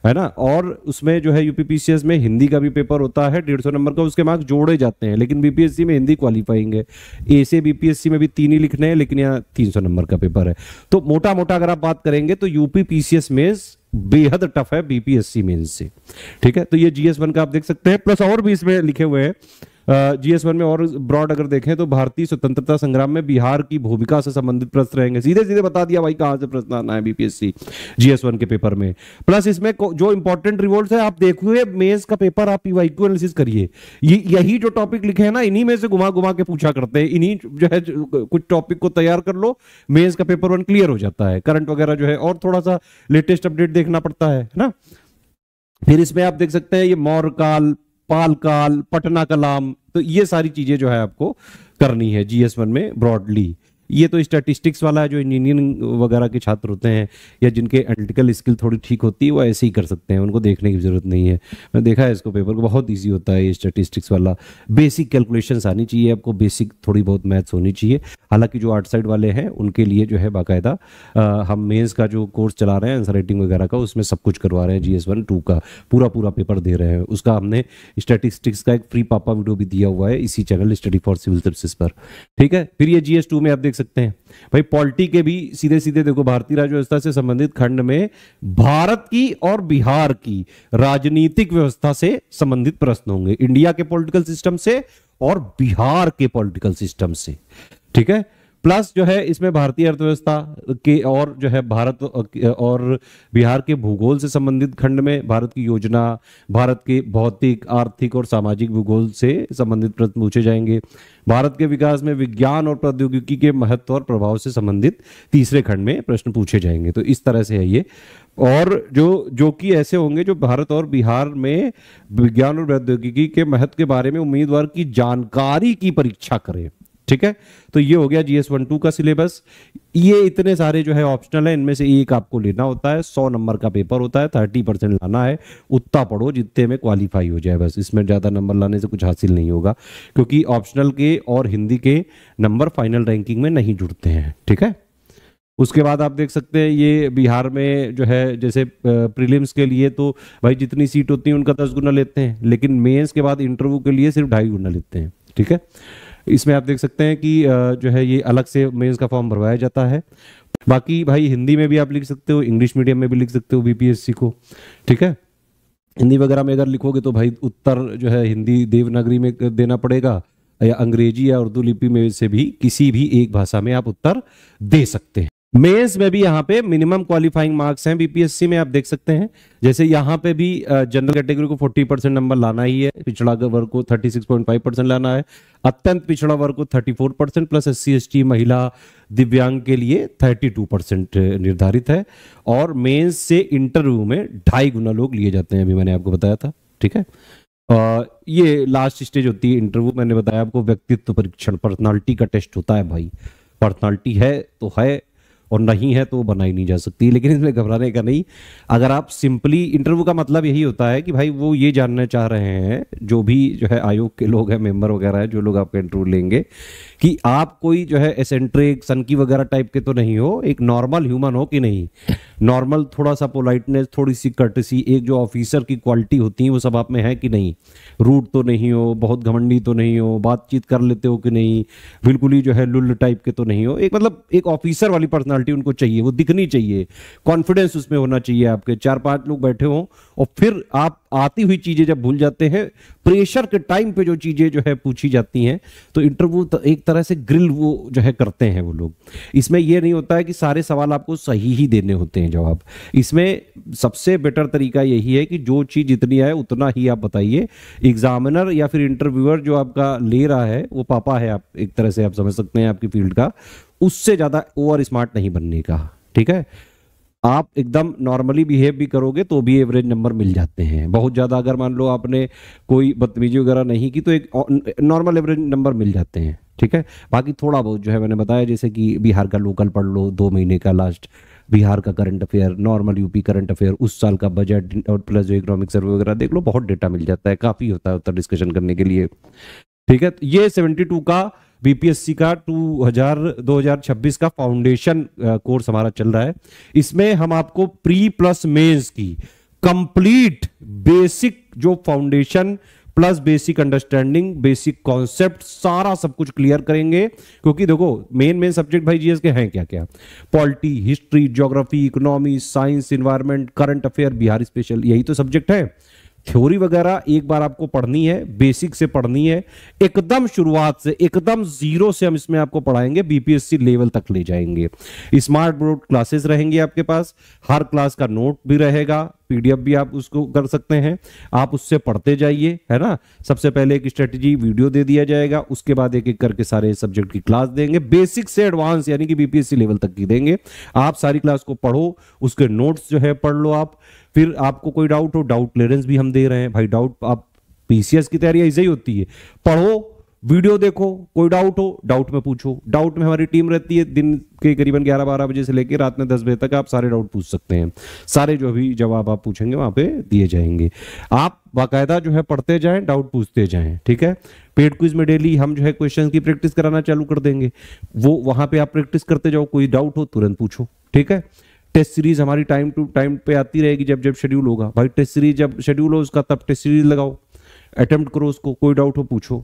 है ना। और उसमें जो है यूपी पीसीएस में हिंदी का भी पेपर होता है 150 नंबर का, उसके मार्क्स जोड़े जाते हैं, लेकिन बीपीएससी में हिंदी क्वालिफाइंग है। एसे बीपीएससी में भी 3 ही लिखने हैं, लेकिन यहाँ 300 नंबर का पेपर है। तो मोटा मोटा अगर आप बात करेंगे तो यूपी पीसीएस मेंस बेहद टफ है बीपीएससी मेंस से। ठीक है, तो ये GS 1 का आप देख सकते हैं, प्लस और भी इसमें लिखे हुए हैं। GS 1 में और ब्रॉड अगर देखें तो भारतीय स्वतंत्रता संग्राम में बिहार की भूमिका से संबंधित प्रश्न रहेंगे। सीधे सीधे बता दिया भाई कहां से प्रश्न आना है बीपीएससी GS 1 के पेपर में। प्लस इसमें जो इंपॉर्टेंट रिवोल्ट है आप देखिए, मेंस का पेपर आप पीवाईक्यू एनालिसिस करिए, यही जो टॉपिक लिखे हैं ना इन्हीं में से घुमा घुमा के पूछा करते हैं। इन्हीं जो है कुछ टॉपिक को तैयार कर लो, मेंस का पेपर 1 क्लियर हो जाता है। करंट वगैरह जो है और थोड़ा सा लेटेस्ट अपडेट देखना पड़ता है ना। फिर इसमें आप देख सकते हैं ये मौर्य काल, पाल काल, पटना कलाम, तो ये सारी चीजें जो है आपको करनी है GS 1 में ब्रॉडली। ये तो स्टैटिस्टिक्स वाला है, जो इंजीनियरिंग वगैरह के छात्र होते हैं या जिनके एनालिटिकल स्किल थोड़ी ठीक होती है वो ऐसे ही कर सकते हैं, उनको देखने की जरूरत नहीं है। मैं देखा है इसको पेपर को, बहुत इजी होता है ये स्टैटिस्टिक्स वाला। बेसिक कैलकुलेशंस आनी चाहिए आपको, बेसिक थोड़ी बहुत मैथ्स होनी चाहिए। हालांकि जो आर्ट साइड वाले हैं उनके लिए जो है बाकायदा हम मेंस का जो कोर्स चला रहे हैं आंसर राइटिंग वगैरह का, उसमें सब कुछ करवा रहे हैं। GS 1 2 का पूरा पेपर दे रहे हैं। उसका हमने स्टैटिस्टिक्स का एक फ्री पापा वीडियो भी दिया हुआ है इसी channel study for civil services पर। ठीक है, फिर ये GS 2 में आप देख देख सकते हैं भाई, पॉलिटी के भी सीधे सीधे देखो, भारतीय राज्य व्यवस्था से संबंधित खंड में भारत की और बिहार की राजनीतिक व्यवस्था से संबंधित प्रश्न होंगे, इंडिया के पॉलिटिकल सिस्टम से और बिहार के पॉलिटिकल सिस्टम से, ठीक है। प्लस जो है इसमें भारतीय अर्थव्यवस्था के और जो है भारत और बिहार के भूगोल से संबंधित खंड में भारत की योजना, भारत के भौतिक, आर्थिक और सामाजिक भूगोल से संबंधित प्रश्न पूछे जाएंगे। भारत के विकास में विज्ञान और प्रौद्योगिकी के महत्व और प्रभाव से संबंधित तीसरे खंड में प्रश्न पूछे जाएंगे। तो इस तरह से है ये, और जो कि ऐसे होंगे जो भारत और बिहार में विज्ञान और प्रौद्योगिकी के महत्व के बारे में उम्मीदवार की जानकारी की परीक्षा करें, ठीक है। तो ये हो गया GS 1-2 का सिलेबस। ये इतने सारे जो है ऑप्शनल है, इनमें से एक आपको लेना होता है, 100 नंबर का पेपर होता है, 30% लाना है, उतना पढ़ो जितने में क्वालिफाई हो जाए बस, इसमें ज्यादा नंबर लाने से कुछ हासिल नहीं होगा, क्योंकि ऑप्शनल के और हिंदी के नंबर फाइनल रैंकिंग में नहीं जुड़ते हैं, ठीक है। उसके बाद आप देख सकते हैं ये बिहार में जो है जैसे प्रीलिम्स के लिए तो भाई जितनी सीट होती है उनका 10 गुना लेते हैं, लेकिन मेंस के बाद इंटरव्यू के लिए सिर्फ 2.5 गुना लेते हैं, ठीक है। इसमें आप देख सकते हैं कि जो है ये अलग से मेंस का फॉर्म भरवाया जाता है। बाकी भाई हिंदी में भी आप लिख सकते हो, इंग्लिश मीडियम में भी लिख सकते हो BPSC को, ठीक है। हिंदी वगैरह में अगर लिखोगे तो भाई उत्तर जो है हिंदी देवनागरी में देना पड़ेगा, या अंग्रेजी या उर्दू लिपि में से भी किसी भी एक भाषा में आप उत्तर दे सकते हैं। मेंस में भी यहाँ पे मिनिमम क्वालिफाइंग मार्क्स हैं BPSC में, आप देख सकते हैं। जैसे यहाँ पे भी जनरल कैटेगरी को 40% नंबर लाना ही है, पिछड़ा वर्ग को 36.5% लाना है, अत्यंत पिछड़ा वर्ग को 34% प्लस SC ST महिला दिव्यांग के लिए 32% निर्धारित है। और मेंस से इंटरव्यू में 2.5 गुना लोग लिए जाते हैं, अभी मैंने आपको बताया था, ठीक है। ये लास्ट स्टेज होती है इंटरव्यू, मैंने बताया आपको व्यक्तित्व परीक्षण, पर्सनालिटी का टेस्ट होता है भाई। पर्सनालिटी है तो है और नहीं है तो बनाई नहीं जा सकती, लेकिन इसमें घबराने का नहीं। अगर आप सिंपली, इंटरव्यू का मतलब यही होता है कि भाई वो ये जानना चाह रहे हैं, जो भी जो है आयोग के लोग हैं, मेंबर वगैरह है, जो लोग आपका इंटरव्यू लेंगे, कि आप कोई जो है एसेंट्रिक, सनकी वगैरह टाइप के तो नहीं हो, एक नॉर्मल ह्यूमन हो कि नहीं, नॉर्मल थोड़ा सा पोलाइटनेस, थोड़ी सी कर्टसी, एक जो ऑफिसर की क्वालिटी होती है वो सब आप में है कि नहीं, रूट तो नहीं हो, बहुत घमंडी तो नहीं हो, बातचीत कर लेते हो कि नहीं, बिल्कुल ही जो है लुल्ल टाइप के तो नहीं हो, एक मतलब एक ऑफिसर वाली पर्सनालिटी उनको चाहिए, वो दिखनी चाहिए, कॉन्फिडेंस उसमें होना चाहिए आपके। 4-5 लोग बैठे हों और फिर आप आती हुई चीजें जब भूल जाते हैं, प्रेशर के टाइम पे जो चीजें जो है पूछी जाती हैं, तो इंटरव्यू एक तरह से ग्रिल वो जो है करते हैं वो लोग। इसमें ये नहीं होता है कि सारे सवाल आपको सही ही देने होते हैं जवाब। इसमें सबसे बेटर तरीका यही है कि जो चीज जितनी आए उतना ही आप बताइए। एग्जामिनर या फिर इंटरव्यूअर जो आपका ले रहा है वो पापा है, आप एक तरह से आप समझ सकते हैं आपकी फील्ड का, उससे ज्यादा ओवर स्मार्ट नहीं बनने का, ठीक है। आप एकदम नॉर्मली बिहेव भी करोगे तो भी एवरेज नंबर मिल जाते हैं। बहुत ज़्यादा अगर मान लो आपने कोई बदतमीजी वगैरह नहीं की तो एक नॉर्मल एवरेज नंबर मिल जाते हैं, ठीक है। बाकी थोड़ा बहुत जो है मैंने बताया, जैसे कि बिहार का लोकल पढ़ लो 2 महीने का, लास्ट बिहार का current affair, normal UP current affair, उस साल का बजट और प्लस जो इकोनॉमिक सर्वे वगैरह देख लो, बहुत डेटा मिल जाता है, काफ़ी होता है उत्तर डिस्कशन करने के लिए, ठीक है। तो ये 72 का BPSC का 2026 का फाउंडेशन कोर्स हमारा चल रहा है। इसमें हम आपको प्री प्लस मेंस की कंप्लीट बेसिक जो foundation plus basic understanding, basic concept, सारा सब कुछ क्लियर करेंगे। क्योंकि देखो मेन सब्जेक्ट भाई GS के हैं क्या क्या, polity, history, geography, economy, science, environment, current affair, Bihar special, यही तो सब्जेक्ट है। थ्योरी वगैरह एक बार आपको पढ़नी है, बेसिक से पढ़नी है, एकदम शुरुआत से, एकदम जीरो से हम इसमें आपको पढ़ाएंगे, BPSC लेवल तक ले जाएंगे। स्मार्ट बोर्ड क्लासेस रहेंगी आपके पास, हर क्लास का नोट भी रहेगा, PDF भी आप उसको कर सकते हैं, आप उससे पढ़ते जाइए, है ना। सबसे पहले एक स्ट्रेटेजी वीडियो दे दिया जाएगा, उसके बाद एक एक करके सारे सब्जेक्ट की क्लास देंगे, बेसिक से एडवांस यानी कि BPSC लेवल तक की देंगे। आप सारी क्लास को पढ़ो, उसके नोट्स जो है पढ़ लो आप। फिर आपको कोई डाउट हो, डाउट क्लियरेंस भी हम दे रहे हैं भाई। डाउट, आप PCS की तैयारी ऐसे ही होती है, पढ़ो, वीडियो देखो, कोई डाउट हो डाउट में पूछो। डाउट में हमारी टीम रहती है, दिन के करीबन 11-12 बजे से लेकर रात में 10 बजे तक आप सारे डाउट पूछ सकते हैं। सारे जो भी जवाब आप पूछेंगे वहां पे दिए जाएंगे। आप बाकायदा जो है पढ़ते जाएं, डाउट पूछते जाएं, ठीक है। पेड क्विज में डेली हम जो है क्वेश्चंस की प्रैक्टिस कराना चालू कर देंगे, वो वहां पे आप प्रैक्टिस करते जाओ, कोई डाउट हो तुरंत पूछो, ठीक है। टेस्ट सीरीज हमारी टाइम टू टाइम पे आती रहेगी, जब जब शेड्यूल होगा भाई। टेस्ट सीरीज जब शेड्यूल हो उसका, तब टेस्ट सीरीज लगाओ, अटेम्प्ट करो उसको, कोई डाउट हो पूछो।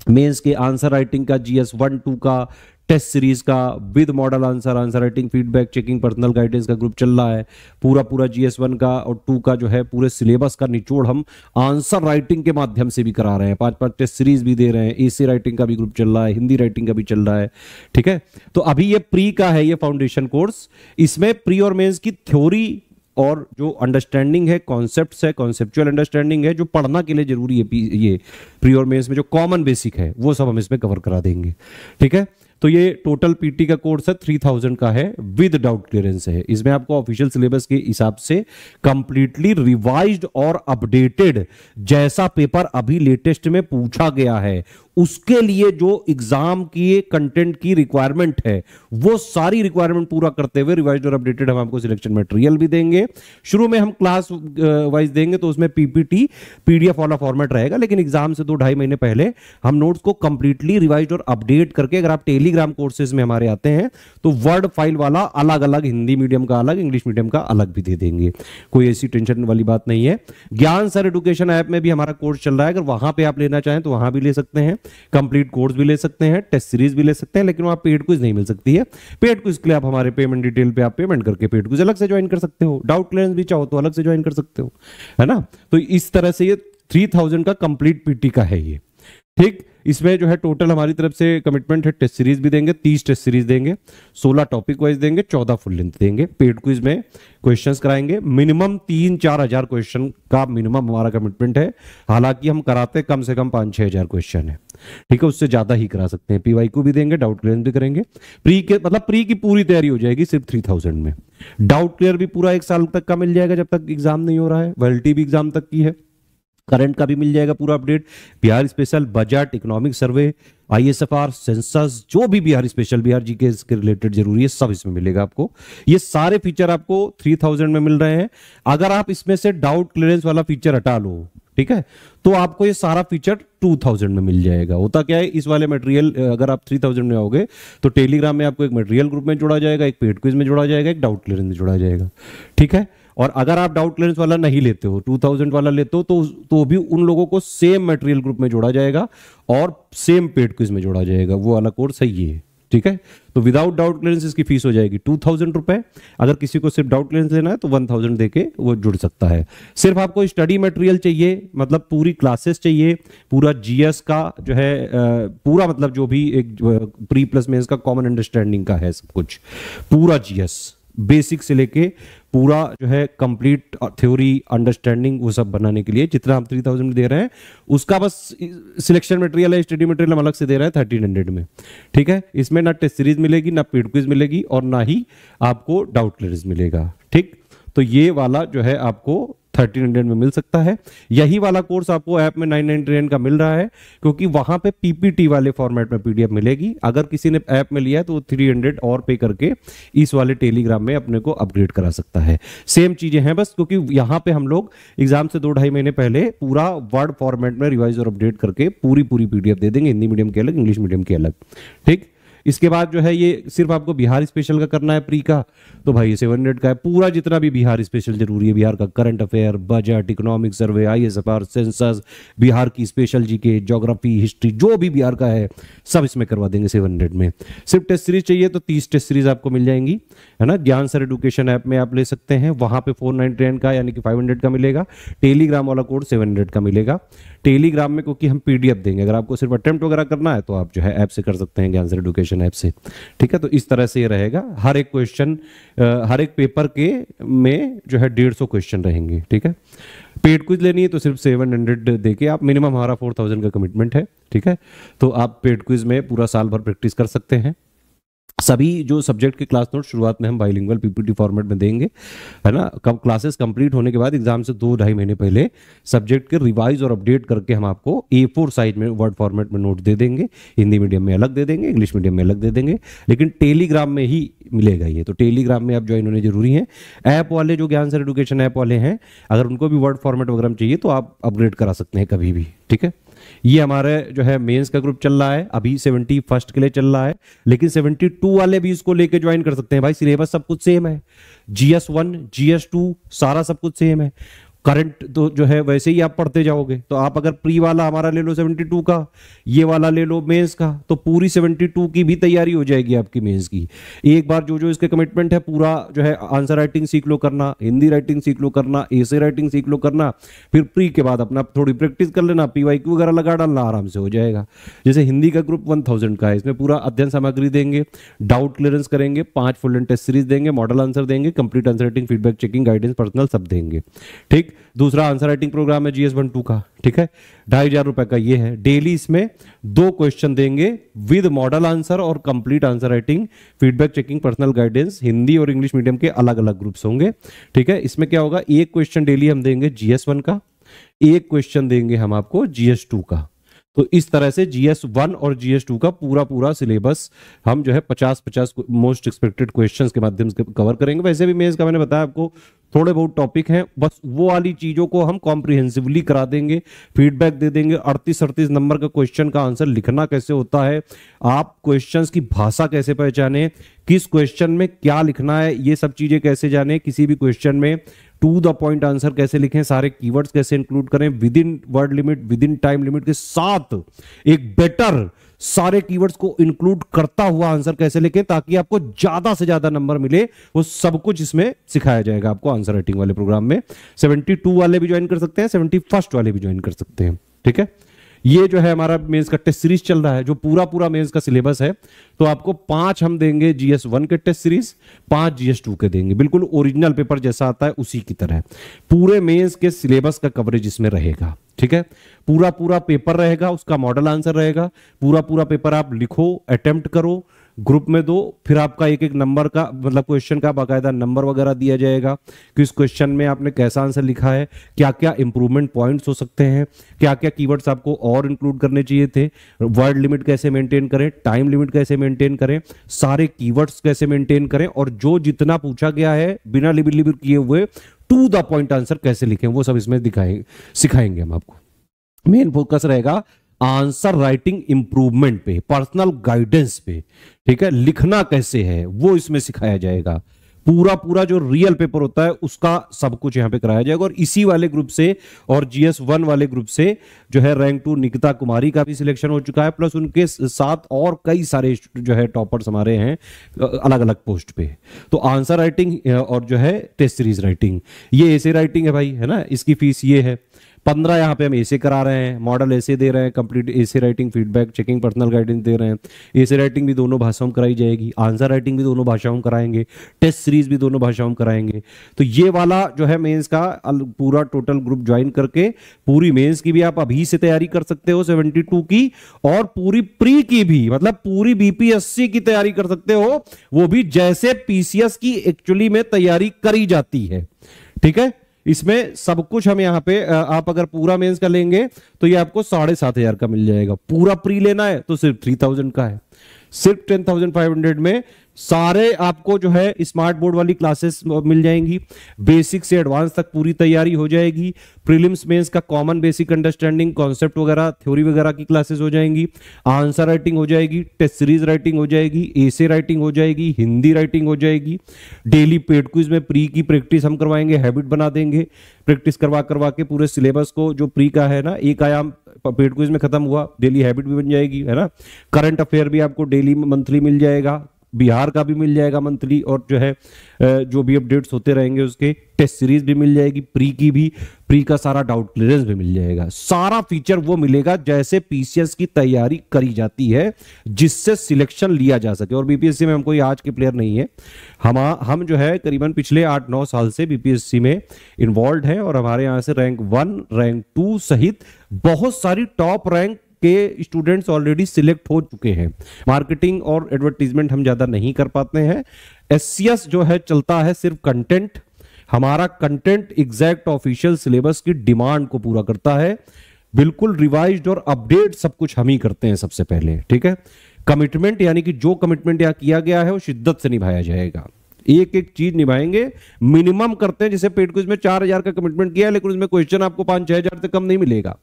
मेंस के आंसर राइटिंग का GS 1-2 का टेस्ट सीरीज का with model answer, answer writing, feedback, checking, personal guidance का ग्रुप चल रहा है। पूरा GS1 का और 2 का जो है पूरे सिलेबस का निचोड़ हम आंसर राइटिंग के माध्यम से भी करा रहे हैं। 5 टेस्ट सीरीज भी दे रहे हैं, एसे राइटिंग का भी ग्रुप चल रहा है, हिंदी राइटिंग का भी चल रहा है। ठीक है, तो अभी ये प्री का है, ये फाउंडेशन कोर्स। इसमें प्री और मेंस की थ्योरी और जो अंडरस्टैंडिंग है, कॉन्सेप्ट्स है, कॉन्सेप्चुअल अंडरस्टैंडिंग है, जो पढ़ना के लिए जरूरी है, ये प्री और मेंस में जो कॉमन बेसिक है वो सब हम इसमें कवर करा देंगे। ठीक है, तो ये टोटल पीटी का कोर्स है 3000 का है, विद डाउट क्लियरेंस है। इसमें आपको ऑफिशियल सिलेबस के हिसाब से कंप्लीटली रिवाइज्ड और अपडेटेड, जैसा पेपर अभी लेटेस्ट में पूछा गया है उसके लिए जो एग्जाम की कंटेंट की रिक्वायरमेंट है वो सारी रिक्वायरमेंट पूरा करते हुए रिवाइज्ड और अपडेटेड हम आपको सिलेक्शन मटेरियल भी देंगे। शुरू में हम क्लास वाइज देंगे तो उसमें पीपीटी पीडीएफ वाला फॉर्मेट रहेगा, लेकिन एग्जाम से 2-2.5 महीने पहले हम नोट्स को कंप्लीटली रिवाइज्ड और अपडेट करके, अगर आप टेलीग्राम कोर्सेज में हमारे आते हैं तो वर्ड फाइल वाला अलग अलग, हिंदी मीडियम का अलग, इंग्लिश मीडियम का अलग भी दे देंगे। कोई ऐसी टेंशन वाली बात नहीं है। ज्ञान सर एजुकेशन ऐप में भी हमारा कोर्स चल रहा है, अगर वहां पे आप लेना चाहें तो वहां भी ले सकते हैं, कंप्लीट कोर्स भी ले सकते हैं, टेस्ट सीरीज भी ले सकते हैं, लेकिन वहां पेड क्विज नहीं मिल सकती है। पेड क्विज के लिए आप हमारे पेमेंट डिटेल पे आप पेमेंट करके पेड क्विज अलग से ज्वाइन कर सकते हो। डाउट क्लियरेंस भी चाहो तो अलग से ज्वाइन कर सकते हो, है ना। तो इस तरह से ये 3000 का कंप्लीट पीटी का है ये। ठीक, इसमें जो है टोटल हमारी तरफ से कमिटमेंट है, टेस्ट सीरीज भी देंगे, 30 टेस्ट सीरीज देंगे, 16 टॉपिक वाइज देंगे, 14 फुल लेंथ देंगे। पेड क्विज में क्वेश्चंस कराएंगे, मिनिमम 3-4 हजार क्वेश्चन का मिनिमम हमारा कमिटमेंट है। हालांकि हम कराते कम से कम 5-6 हजार क्वेश्चन है, ठीक है, उससे ज्यादा ही करा सकते हैं। पीवाईक्यू भी देंगे, डाउट क्लियर भी करेंगे। प्री के मतलब प्री की पूरी तैयारी हो जाएगी सिर्फ 3000 में। डाउट क्लियर भी पूरा 1 साल तक का मिल जाएगा जब तक एग्जाम नहीं हो रहा है, वैलिडिटी भी एग्जाम तक की है। करंट का भी मिल जाएगा पूरा update, Bihar special, budget, economic survey, ISFR, census, जो भी बिहार स्पेशल, बिहार जीके के रिलेटेड जरूरी है, सब इसमें मिलेगा आपको। ये सारे फीचर आपको 3000 में मिल रहे हैं। अगर आप इसमें से डाउट क्लियरेंस वाला फीचर हटा लो, ठीक है, तो आपको ये सारा फीचर 2000 में मिल जाएगा। होता क्या है, इस वाले मटेरियल अगर आप 3000 में आओगे तो टेलीग्राम में आपको एक मटेरियल ग्रुप में जोड़ा जाएगा, एक पेड क्विज में जोड़ा जाएगा, एक डाउट क्लियरेंस में जोड़ा जाएगा। ठीक है, और अगर आप डाउट क्लियरेंस वाला नहीं लेते हो, 2000 वाला लेते हो, तो भी उन लोगों को सेम मटेरियल ग्रुप में जोड़ा जाएगा और सेम पेड क्विज में जोड़ा जाएगा। वो वाला कोर्स है ये। ठीक है, तो विदाउट डाउट क्लियरेंस इसकी फीस हो जाएगी 2000 रुपए। अगर किसी को सिर्फ डाउट क्लियरेंस लेना है तो 1000 देके वो जुड़ सकता है। सिर्फ आपको स्टडी मटेरियल चाहिए, मतलब पूरी क्लासेस चाहिए, पूरा जीएस का जो है पूरा, मतलब जो भी एक प्री प्लस मेंस का कॉमन अंडरस्टैंडिंग का है सब कुछ, पूरा जीएस बेसिक से लेके पूरा जो है कंप्लीट थ्योरी अंडरस्टैंडिंग, वो सब बनाने के लिए जितना हम 3000 में दे रहे हैं उसका बस सिलेक्शन मटेरियल है, स्टडी मटेरियल हम अलग से दे रहे हैं 1300 में। ठीक है, इसमें ना टेस्ट सीरीज मिलेगी, ना पेड क्विज मिलेगी, और ना ही आपको डाउट क्लियरेंस मिलेगा। ठीक, तो ये वाला जो है आपको 1300 में मिल सकता है। यही वाला कोर्स आपको ऐप में 999 का मिल रहा है, क्योंकि वहां पे पीपीटी वाले फॉर्मेट में पीडीएफ मिलेगी। अगर किसी ने ऐप में लिया है तो वो 300 और पे करके इस वाले टेलीग्राम में अपने को अपग्रेड करा सकता है। सेम चीजें हैं बस, क्योंकि यहाँ पे हम लोग एग्जाम से 2-2.5 महीने पहले पूरा वर्ड फॉर्मेट में रिवाइज और अपडेट करके पूरी पीडीएफ दे देंगे, हिंदी मीडियम के अलग, इंग्लिश मीडियम के अलग। ठीक, इसके बाद जो है ये सिर्फ आपको बिहार स्पेशल का करना है प्री का, तो भाई 700 का है। पूरा जितना भी बिहार स्पेशल जरूरी है, बिहार का current affair, budget, economic survey, ISFR, census, Bihar की स्पेशल जीके, ज्योग्राफी, हिस्ट्री, जो भी बिहार का है सब इसमें करवा देंगे 700 में। सिर्फ टेस्ट सीरीज चाहिए तो 30 टेस्ट सीरीज आपको मिल जाएंगी, है ना। ज्ञान सर एजुकेशन ऐप में आप ले सकते हैं, वहां पे 499 का यानी कि 500 का मिलेगा। टेलीग्राम वाला कोड 700 का मिलेगा। टेलीग्राम में क्योंकि हम पीडीएफ देंगे, अगर आपको सिर्फ अटेम्प्ट वगैरह करना है तो आप जो है ऐप से कर सकते हैं, ज्ञान सर एजुकेशन ऐप से। ठीक है, तो इस तरह से ये रहेगा। हर एक क्वेश्चन, हर एक पेपर के में जो है 150 क्वेश्चन रहेंगे। ठीक है, पेड क्विज लेनी है तो सिर्फ 700 देके आप, मिनिमम हमारा 4000 का कमिटमेंट है। ठीक है, तो आप पेड क्विज में पूरा साल भर प्रैक्टिस कर सकते हैं। सभी जो सब्जेक्ट के क्लास नोट शुरुआत में हम बाइलिंगुअल पीपीटी फॉर्मेट में देंगे, है ना। कब क्लासेस कंप्लीट होने के बाद एग्जाम से 2-2.5 महीने पहले सब्जेक्ट के रिवाइज और अपडेट करके हम आपको A4 साइज में वर्ड फॉर्मेट में नोट दे देंगे, हिंदी मीडियम में अलग दे देंगे, इंग्लिश मीडियम में अलग दे देंगे, लेकिन टेलीग्राम में ही मिलेगा ये। तो टेलीग्राम में आप ज्वाइन होने जरूरी है। ऐप वाले जो ज्ञान सर एजुकेशन ऐप वाले हैं, अगर उनको भी वर्ड फॉर्मेट वगैरह चाहिए तो आप अपग्रेड करा सकते हैं कभी भी। ठीक है, ये हमारे जो है मेंस का ग्रुप चल रहा है, अभी 71 के लिए चल रहा है, लेकिन 72 वाले भी इसको लेके ज्वाइन कर सकते हैं। भाई सिलेबस सब कुछ सेम है, GS1 GS2 सारा सब कुछ सेम है। करंट तो जो है वैसे ही आप पढ़ते जाओगे। तो आप अगर प्री वाला हमारा ले लो 72 का, ये वाला ले लो मेंस का, तो पूरी 72 की भी तैयारी हो जाएगी आपकी मेंस की। एक बार जो जो इसके कमिटमेंट है, पूरा जो है आंसर राइटिंग सीख लो करना, हिंदी राइटिंग सीख लो करना, एसे राइटिंग सीख लो करना, फिर प्री के बाद अपना थोड़ी प्रैक्टिस कर लेना, पीवाईक्यू वगैरह लगा डालना, आराम से हो जाएगा। जैसे हिंदी का ग्रुप 1000 का है, इसमें पूरा अध्ययन सामग्री देंगे, डाउट क्लियरेंस करेंगे, 5 फुल एंड टेस्ट सीरीज देंगे, मॉडल आंसर देंगे, complete answer writing, feedback checking, guidance, personal सब देंगे। ठीक, दूसरा आंसर राइटिंग प्रोग्राम है GS 1-2 का, ठीक है, 2500 रुपए का ये है। डेली इसमें 2 क्वेश्चन देंगे विद मॉडल आंसर और complete answer writing, feedback checking, personal guidance. Hindi और इंग्लिश मीडियम के अलग अलग ग्रुप्स होंगे, ठीक है। इसमें क्या होगा, एक क्वेश्चन डेली हम देंगे GS 1 का, एक क्वेश्चन देंगे हम आपको GS 2 का। तो इस तरह से GS 1 और GS 2 का पूरा पूरा सिलेबस हम जो है 50-50 मोस्ट एक्सपेक्टेड क्वेश्चंस के माध्यम से कवर करेंगे। वैसे भी मेंस का मैंने बताया आपको थोड़े बहुत टॉपिक हैं, बस वो वाली चीजों को हम कॉम्प्रिहेंसिवली करा देंगे, फीडबैक दे देंगे। 38-38 नंबर का क्वेश्चन का आंसर लिखना कैसे होता है, आप क्वेश्चंस की भाषा कैसे पहचाने, किस क्वेश्चन में क्या लिखना है, ये सब चीजें कैसे जाने, किसी भी क्वेश्चन में टू द पॉइंट आंसर कैसे लिखें, सारे कीवर्ड्स कैसे इंक्लूड करें, with in word limit, with in time limit के साथ एक बेटर सारे कीवर्ड्स को इंक्लूड करता हुआ आंसर कैसे लिखें ताकि आपको ज्यादा से ज्यादा नंबर मिले, वो सब कुछ इसमें सिखाया जाएगा आपको आंसर राइटिंग वाले प्रोग्राम में। 72 वाले भी ज्वाइन कर सकते हैं, 71st वाले भी ज्वाइन कर सकते हैं, ठीक है। ये जो है हमारा मेंस का टेस्ट सीरीज चल रहा है, जो पूरा पूरा मेंस का सिलेबस है। तो आपको 5 हम देंगे GS 1 के टेस्ट सीरीज, 5 GS 2 के देंगे, बिल्कुल ओरिजिनल पेपर जैसा आता है उसी की तरह। पूरे मेंस के सिलेबस का कवरेज इसमें रहेगा, ठीक है। पूरा पूरा पेपर रहेगा, उसका मॉडल आंसर रहेगा, पूरा पूरा पेपर आप लिखो, अटेम्प्ट करो, ग्रुप में दो, फिर आपका एक एक नंबर का मतलब क्वेश्चन का बाकायदा नंबर वगैरह दिया जाएगा कि इस क्वेश्चन में आपने कैसा आंसर लिखा है, क्या क्या इंप्रूवमेंट पॉइंट्स हो सकते हैं, क्या क्या कीवर्ड्स आपको और इंक्लूड करने चाहिए थे, वर्ड लिमिट कैसे मेंटेन करें, टाइम लिमिट कैसे मेंटेन करें, सारे कीवर्ड्स कैसे मेंटेन करें, और जो जितना पूछा गया है बिना लिबिर लिबिर किए हुए टू द पॉइंट आंसर कैसे लिखें, वो सब इसमें सिखाएंगे हम आपको। मेन फोकस रहेगा आंसर राइटिंग इंप्रूवमेंट पे, पर्सनल गाइडेंस पे, ठीक है। लिखना कैसे है वो इसमें सिखाया जाएगा। पूरा पूरा जो रियल पेपर होता है उसका सब कुछ यहां पे कराया जाएगा। और इसी वाले ग्रुप से और GS 1 वाले ग्रुप से जो है रैंक 2 निकिता कुमारी का भी सिलेक्शन हो चुका है, प्लस उनके साथ और कई सारे जो है टॉपर्स हमारे हैं अलग अलग पोस्ट पे। तो आंसर राइटिंग और जो है टेस्ट सीरीज राइटिंग, ये ऐसे राइटिंग है भाई, है ना। इसकी फीस ये है 15 यहाँ पे हम ऐसे करा रहे हैं, मॉडल ऐसे दे रहे हैं, कंप्लीट ऐसे writing, feedback checking, personal guidance दे रहे हैं। ऐसे राइटिंग भी दोनों भाषाओं में कराई जाएगी, आंसर राइटिंग भी दोनों भाषाओं में कराएंगे, टेस्ट सीरीज भी दोनों भाषाओं में कराएंगे। तो ये वाला जो है मेंस का पूरा टोटल ग्रुप ज्वाइन करके पूरी मेंस की भी आप अभी से तैयारी कर सकते हो 72 की, और पूरी प्री की भी, मतलब पूरी BPSC की तैयारी कर सकते हो, वो भी जैसे PCS की एक्चुअली में तैयारी करी जाती है, ठीक है। इसमें सब कुछ हम यहाँ पे आप अगर पूरा मेंस का लेंगे तो ये आपको 7500 का मिल जाएगा। पूरा प्री लेना है तो सिर्फ 3000 का है। सिर्फ 10,500 में सारे आपको जो है स्मार्ट बोर्ड वाली क्लासेस मिल जाएंगी, बेसिक से एडवांस तक पूरी तैयारी हो जाएगी। प्रीलिम्स मेंस का कॉमन बेसिक अंडरस्टैंडिंग, कॉन्सेप्ट वगैरह, थ्योरी वगैरह की क्लासेस हो जाएंगी, आंसर राइटिंग हो जाएगी, टेस्ट सीरीज राइटिंग हो जाएगी, एसे राइटिंग हो जाएगी, हिंदी राइटिंग हो जाएगी। डेली पेड क्विज में प्री की प्रैक्टिस हम करवाएंगे, हैबिट बना देंगे, प्रैक्टिस करवा करवा के पूरे सिलेबस को जो प्री का है ना, एक आयाम पेड क्विज में खत्म हुआ, डेली हैबिट भी बन जाएगी, है ना। करंट अफेयर भी आपको डेली मंथली मिल जाएगा, बिहार का भी मिल जाएगा मंथली, और जो है जो भी अपडेट्स होते रहेंगे उसके, टेस्ट सीरीज भी मिल जाएगी, प्री की भी, प्री का सारा डाउट क्लियरेंस भी मिल जाएगा। सारा फीचर वो मिलेगा जैसे PCS की तैयारी करी जाती है, जिससे सिलेक्शन लिया जा सके। और BPSC में हम कोई आज के प्लेयर नहीं है, हम जो है करीबन पिछले 8-9 साल से BPSC में इन्वॉल्व हैं, और हमारे यहाँ से रैंक 1, रैंक 2 सहित बहुत सारी टॉप रैंक के स्टूडेंट्स ऑलरेडी सिलेक्ट हो चुके हैं। मार्केटिंग और एडवर्टीजमेंट हम ज्यादा नहीं कर पाते हैं। SCS जो है चलता है सिर्फ कंटेंट, हमारा कंटेंट एग्जैक्ट ऑफिशियल सिलेबस की डिमांड को पूरा करता है, बिल्कुल रिवाइज्ड और अपडेट सब कुछ हम ही करते हैं सबसे पहले, ठीक है। कमिटमेंट यानी कि जो कमिटमेंट यहां किया गया है वो शिद्दत से निभाया जाएगा, एक एक चीज निभाएंगे, मिनिमम करते हैं। जैसे पेड क्विज में 4000 का कमिटमेंट किया है, लेकिन उसमें क्वेश्चन आपको 5-6 हजार से कम नहीं मिलेगा,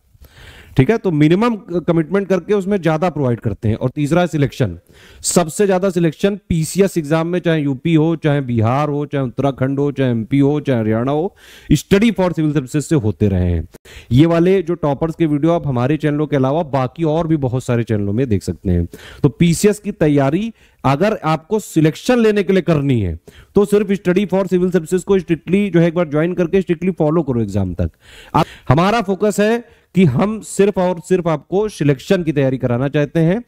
ठीक है, तो मिनिमम कमिटमेंट करके उसमें ज्यादा प्रोवाइड करते हैं। और तीसरा है सिलेक्शन। सबसे ज्यादा सिलेक्शन पीसीएस एग्जाम में, चाहे यूपी हो, चाहे बिहार हो, चाहे उत्तराखंड हो, चाहे एमपी हो, चाहे हरियाणा हो, स्टडी फॉर सिविल सर्विसेज से होते रहे हैं। ये वाले जो टॉपर्स के वीडियो आप हमारे चैनलों के अलावा बाकी और भी बहुत सारे चैनलों में देख सकते हैं। तो पीसीएस की तैयारी अगर आपको सिलेक्शन लेने के लिए करनी है तो सिर्फ स्टडी फॉर सिविल सर्विसेज को स्ट्रिक्टली जो है एक बार ज्वाइन करके स्ट्रिक्टली फॉलो करो एग्जाम तक। हमारा फोकस है कि हम सिर्फ और सिर्फ आपको सिलेक्शन की तैयारी कराना चाहते हैं।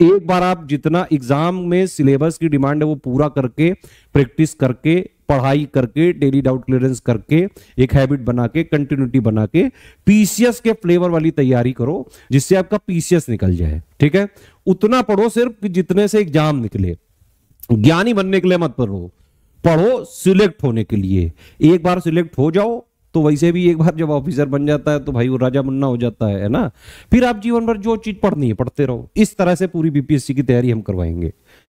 एक बार आप जितना एग्जाम में सिलेबस की डिमांड है वो पूरा करके, प्रैक्टिस करके, पढ़ाई करके, डेली डाउट क्लियरेंस करके, एक हैबिट बना के, कंटिन्यूटी बना के पीसीएस के फ्लेवर वाली तैयारी करो, जिससे आपका पीसीएस निकल जाए। ठीक है, उतना पढ़ो सिर्फ जितने से एग्जाम निकले। ज्ञानी बनने के लिए मत पढ़ो, पढ़ो सिलेक्ट होने के लिए। एक बार सिलेक्ट हो जाओ तो वैसे भी एक बार जब ऑफिसर बन जाता है तो भाई वो राजा मुन्ना हो जाता है ना। फिर आप जीवन भर जो चीज पढ़नी है पढ़ते रहो। इस तरह से पूरी बीपीएससी की तैयारी हम करवाएंगे।